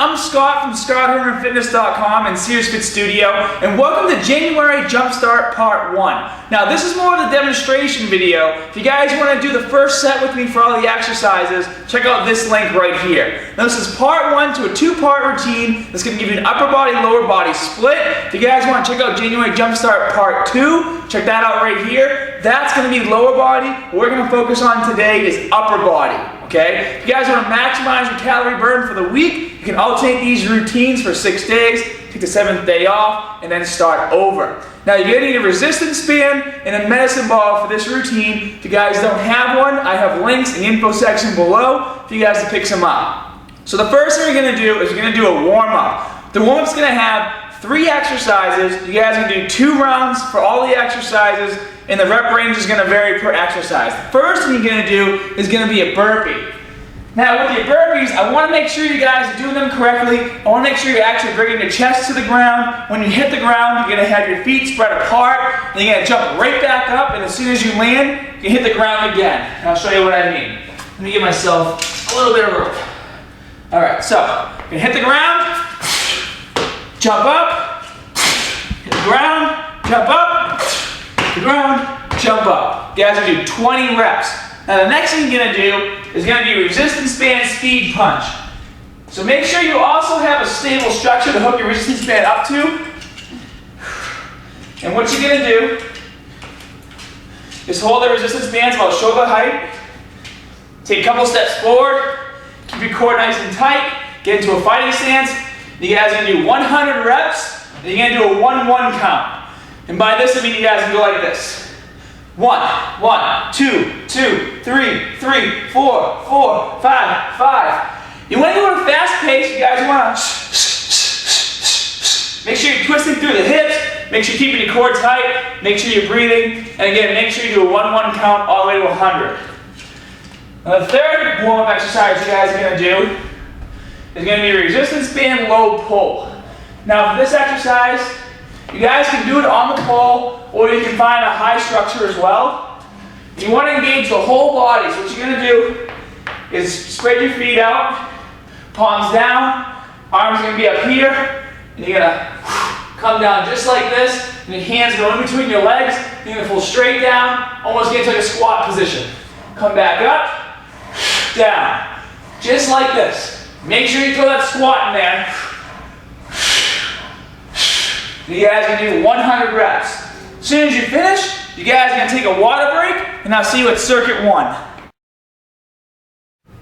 I'm Scott from ScottHermanFitness.com and Sears Fit Studio, and welcome to January Jumpstart Part 1. Now this is more of the demonstration video. If you guys want to do the first set with me for all the exercises, check out this link right here. Now this is Part 1 to a 2-part routine that's going to give you an upper body, lower body split. If you guys want to check out January Jumpstart Part 2, check that out right here. That's going to be lower body. What we're going to focus on today is upper body. Okay? If you guys want to maximize your calorie burn for the week, you can alternate these routines for 6 days, take the 7th day off, and then start over. Now you're going to need a resistance band and a medicine ball for this routine. If you guys don't have one, I have links in the info section below for you guys to pick some up. So the first thing we're going to do is we're going to do a warm-up. The warm-up's going to have 3 exercises. You guys are going to do 2 rounds for all the exercises, and the rep range is going to vary per exercise. The first thing you're going to do is going to be a burpee. Now with your burpees, I want to make sure you guys are doing them correctly. I want to make sure you're actually bringing your chest to the ground. When you hit the ground, you're going to have your feet spread apart, and you're going to jump right back up, and as soon as you land, you hit the ground again. And I'll show you what I mean. Let me give myself a little bit of rope. Alright, so you're going to hit the ground, jump up, hit the ground, jump up, hit the ground, jump up. You guys are going to do 20 reps. Now the next thing you're going to do is going to be resistance band speed punch. So make sure you also have a stable structure to hook your resistance band up to. And what you're going to do is hold the resistance bands about shoulder height. Take a couple steps forward. Keep your core nice and tight. Get into a fighting stance. You guys are going to do 100 reps. And you're going to do a 1-1 count. And by this I mean you guys can go like this. 1, 1, 2, 2, 3, 3, 4, 4, 5, 5. You want to go at a fast pace. You guys want to make sure you're twisting through the hips. Make sure you're keeping your core tight. Make sure you're breathing. And again, make sure you do a 1-1 count all the way to 100. Now the third warm-up exercise you guys are going to do is going to be a resistance band low pull. Now for this exercise, you guys can do it on the pole, or you can find a high structure as well. You want to engage the whole body, so what you're going to do is spread your feet out, palms down, arms are going to be up here, and you're going to come down just like this, and your hands go in between your legs, you're going to pull straight down, almost get into like a squat position. Come back up, down, just like this. Make sure you throw that squat in there. You guys are going to do 100 reps. As soon as you finish, you guys are going to take a water break, and I'll see you at Circuit 1.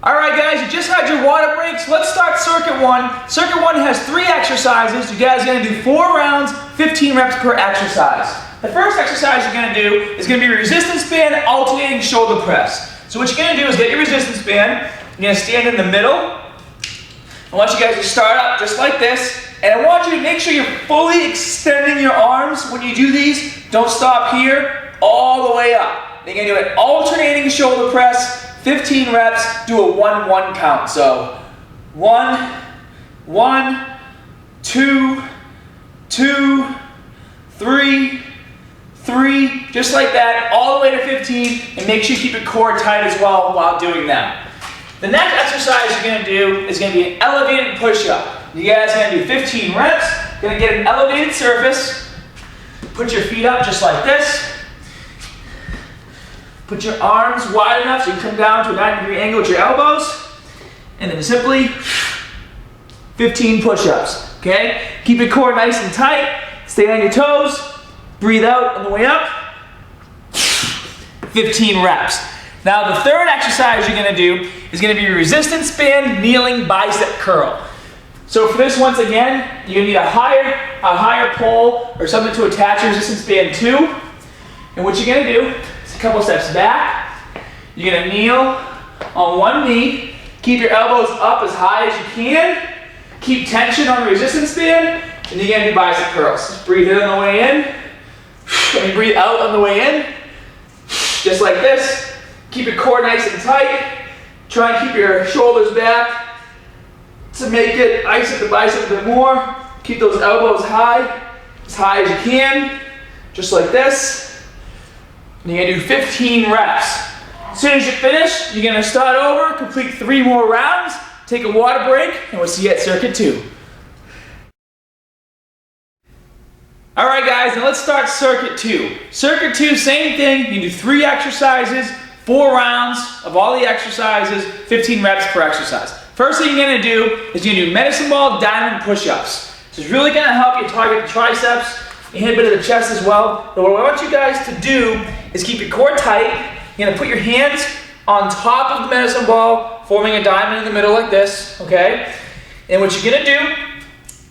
Alright guys, you just had your water breaks. Let's start Circuit 1. Circuit 1 has 3 exercises. You guys are going to do 4 rounds, 15 reps per exercise. The first exercise you're going to do is going to be resistance band alternating shoulder press. So what you're going to do is get your resistance band. You're going to stand in the middle. I want you guys to start up just like this. And I want you to make sure you're fully extending your arms when you do these. Don't stop here, all the way up. You're going to do an alternating shoulder press, 15 reps, do a 1-1 count. So 1, 1, 2, 2, 3, 3, just like that, all the way to 15, and make sure you keep your core tight as well while doing that. The next exercise you're going to do is going to be an elevated push-up. You guys are going to do 15 reps. You're going to get an elevated surface. Put your feet up just like this. Put your arms wide enough so you can come down to a 90-degree angle with your elbows. And then simply 15 push-ups. Okay? Keep your core nice and tight. Stay on your toes. Breathe out on the way up. 15 reps. Now the third exercise you're going to do is going to be resistance band kneeling bicep curl. So for this, once again, you're going to need a higher pole or something to attach your resistance band to. And what you're going to do is a couple steps back. You're going to kneel on one knee. Keep your elbows up as high as you can. Keep tension on the resistance band. And you're going to do bicep curls. Just breathe in on the way in. And breathe out on the way in. Just like this. Keep your core nice and tight. Try and keep your shoulders back to make it isolate the bicep a bit more. Keep those elbows as high as you can, just like this. And you're going to do 15 reps. As soon as you finish, you're going to start over, complete 3 more rounds, take a water break, and we'll see you at circuit 2. All right, guys, now let's start circuit 2. Circuit 2, same thing. You do 3 exercises, 4 rounds of all the exercises, 15 reps per exercise. First thing you're gonna do is you're gonna do medicine ball diamond push-ups. This is really gonna help you target the triceps, you hit a bit of the chest as well. But what I want you guys to do is keep your core tight. You're gonna put your hands on top of the medicine ball, forming a diamond in the middle like this, okay? And what you're gonna do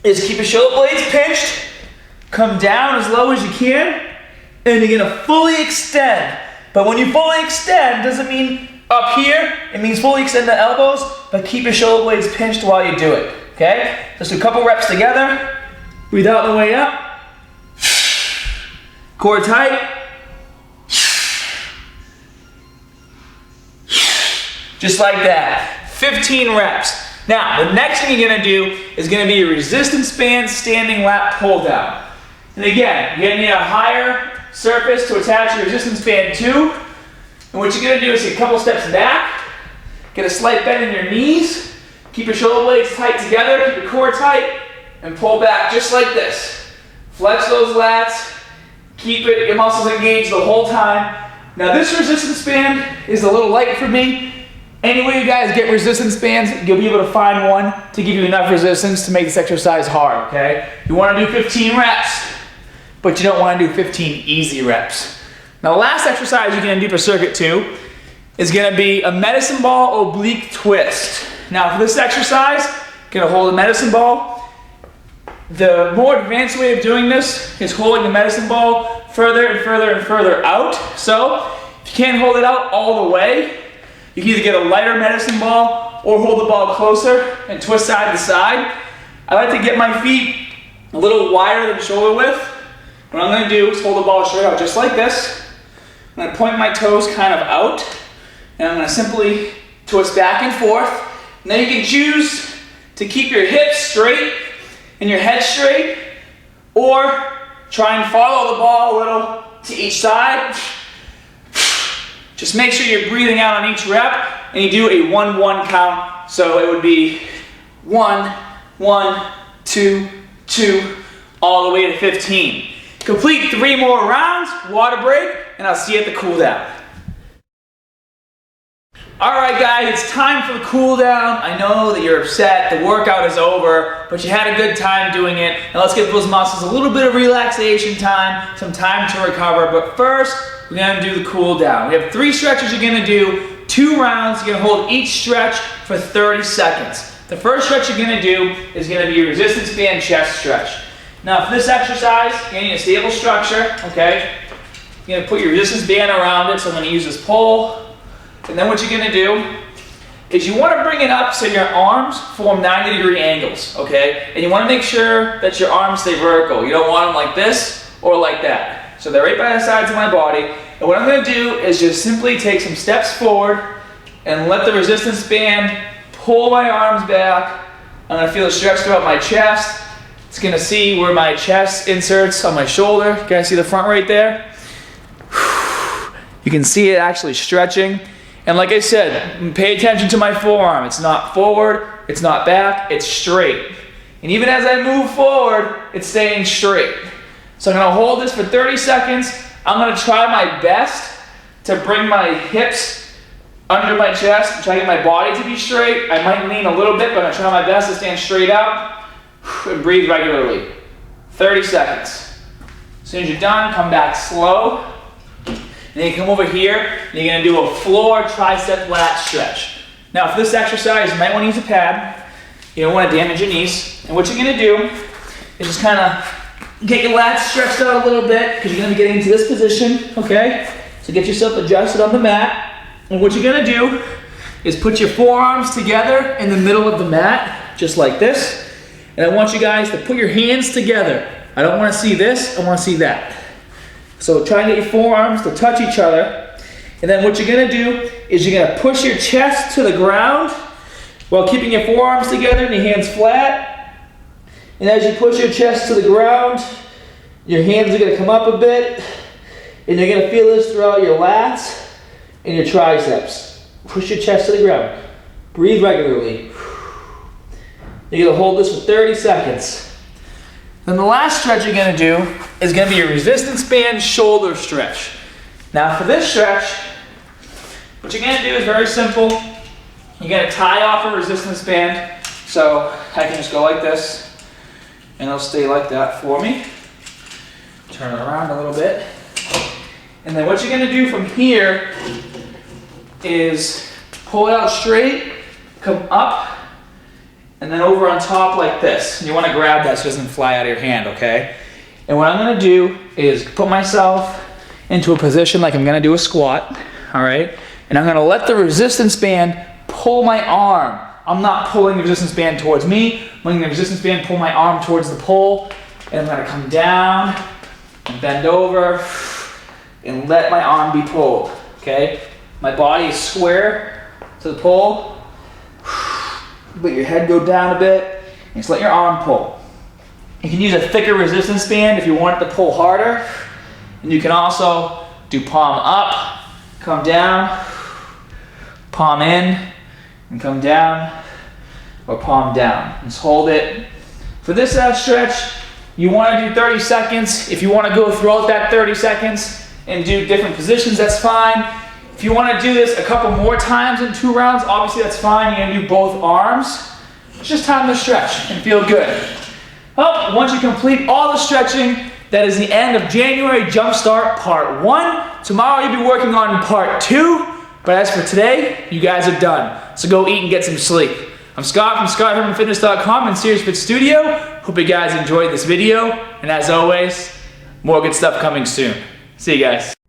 is keep your shoulder blades pinched, come down as low as you can, and you're gonna fully extend. But when you fully extend, doesn't mean up here, it means fully extend the elbows, but keep your shoulder blades pinched while you do it, okay? Let's do a couple reps together. Breathe out on the way up. Core tight. Just like that. 15 reps. Now, the next thing you're gonna do is gonna be a resistance band standing lat pull down. And again, you're gonna need a higher surface to attach your resistance band to. And what you're gonna do is take a couple steps back, get a slight bend in your knees, keep your shoulder blades tight together, keep your core tight, and pull back just like this. Flex those lats, keep your muscles engaged the whole time. Now this resistance band is a little light for me. Anyway you guys get resistance bands, you'll be able to find one to give you enough resistance to make this exercise hard, okay? You wanna do 15 reps, but you don't wanna do 15 easy reps. Now the last exercise you're gonna do for circuit 2 is gonna be a medicine ball oblique twist. Now for this exercise, you're gonna hold a medicine ball. The more advanced way of doing this is holding the medicine ball further and further and further out. So if you can't hold it out all the way, you can either get a lighter medicine ball or hold the ball closer and twist side to side. I like to get my feet a little wider than shoulder width. What I'm gonna do is hold the ball straight out just like this. I'm gonna point my toes kind of out, and I'm gonna simply twist back and forth. And then you can choose to keep your hips straight and your head straight, or try and follow the ball a little to each side. Just make sure you're breathing out on each rep, and you do a 1-1 count. So it would be 1, 1, 2, 2, all the way to 15. Complete 3 more rounds, water break, and I'll see you at the cool down. All right guys, it's time for the cool down. I know that you're upset, the workout is over, but you had a good time doing it. Now let's give those muscles a little bit of relaxation time, some time to recover. But first, we're gonna do the cool down. We have 3 stretches you're gonna do, 2 rounds. You're gonna hold each stretch for 30 seconds. The first stretch you're gonna do is gonna be a resistance band chest stretch. Now for this exercise, you're gonna need a stable structure, okay? You're gonna put your resistance band around it, so I'm gonna use this pole. And then what you're gonna do is you wanna bring it up so your arms form 90-degree angles, okay? And you wanna make sure that your arms stay vertical. You don't want them like this or like that. So they're right by the sides of my body. And what I'm gonna do is just simply take some steps forward and let the resistance band pull my arms back. I'm gonna feel it stretch throughout my chest. It's gonna see where my chest inserts on my shoulder. You guys see the front right there? You can see it actually stretching. And like I said, pay attention to my forearm. It's not forward, it's not back, it's straight. And even as I move forward, it's staying straight. So I'm gonna hold this for 30 seconds. I'm gonna try my best to bring my hips under my chest, try to get my body to be straight. I might lean a little bit, but I'm gonna try my best to stand straight up and breathe regularly. 30 seconds. As soon as you're done, come back slow. Then you come over here, and you're gonna do a floor tricep lat stretch. Now for this exercise, you might wanna use a pad. You don't wanna damage your knees. And what you're gonna do is just kinda get your lats stretched out a little bit, because you're gonna be getting into this position, okay? So get yourself adjusted on the mat. And what you're gonna do is put your forearms together in the middle of the mat, just like this. And I want you guys to put your hands together. I don't wanna see this, I wanna see that. So try and get your forearms to touch each other. And then what you're gonna do is you're gonna push your chest to the ground while keeping your forearms together and your hands flat. And as you push your chest to the ground, your hands are gonna come up a bit, and you're gonna feel this throughout your lats and your triceps. Push your chest to the ground. Breathe regularly. You're gonna hold this for 30 seconds. Then the last stretch you're gonna do is gonna be a resistance band shoulder stretch. Now for this stretch, what you're gonna do is very simple. You're gonna tie off a resistance band. So I can just go like this and it'll stay like that for me. Turn it around a little bit. And then what you're gonna do from here is pull it out straight, come up, and then over on top like this. And you wanna grab that so it doesn't fly out of your hand, okay? And what I'm gonna do is put myself into a position like I'm gonna do a squat, all right? And I'm gonna let the resistance band pull my arm. I'm not pulling the resistance band towards me, I'm letting the resistance band pull my arm towards the pole, and I'm gonna come down and bend over and let my arm be pulled, okay? My body is square to the pole. Let your head go down a bit and just let your arm pull. You can use a thicker resistance band if you want it to pull harder. And you can also do palm up, come down, palm in, and come down, or palm down. Just hold it. For this stretch, you want to do 30 seconds. If you want to go throughout that 30 seconds and do different positions, that's fine. If you want to do this a couple more times in 2 rounds, obviously that's fine. You're going to do both arms. It's just time to stretch and feel good. Well, once you complete all the stretching, that is the end of January Jumpstart Part 1. Tomorrow you'll be working on Part 2. But as for today, you guys are done. So go eat and get some sleep. I'm Scott from ScottHermanFitness.com and Serious Fit Studio. Hope you guys enjoyed this video. And as always, more good stuff coming soon. See you guys.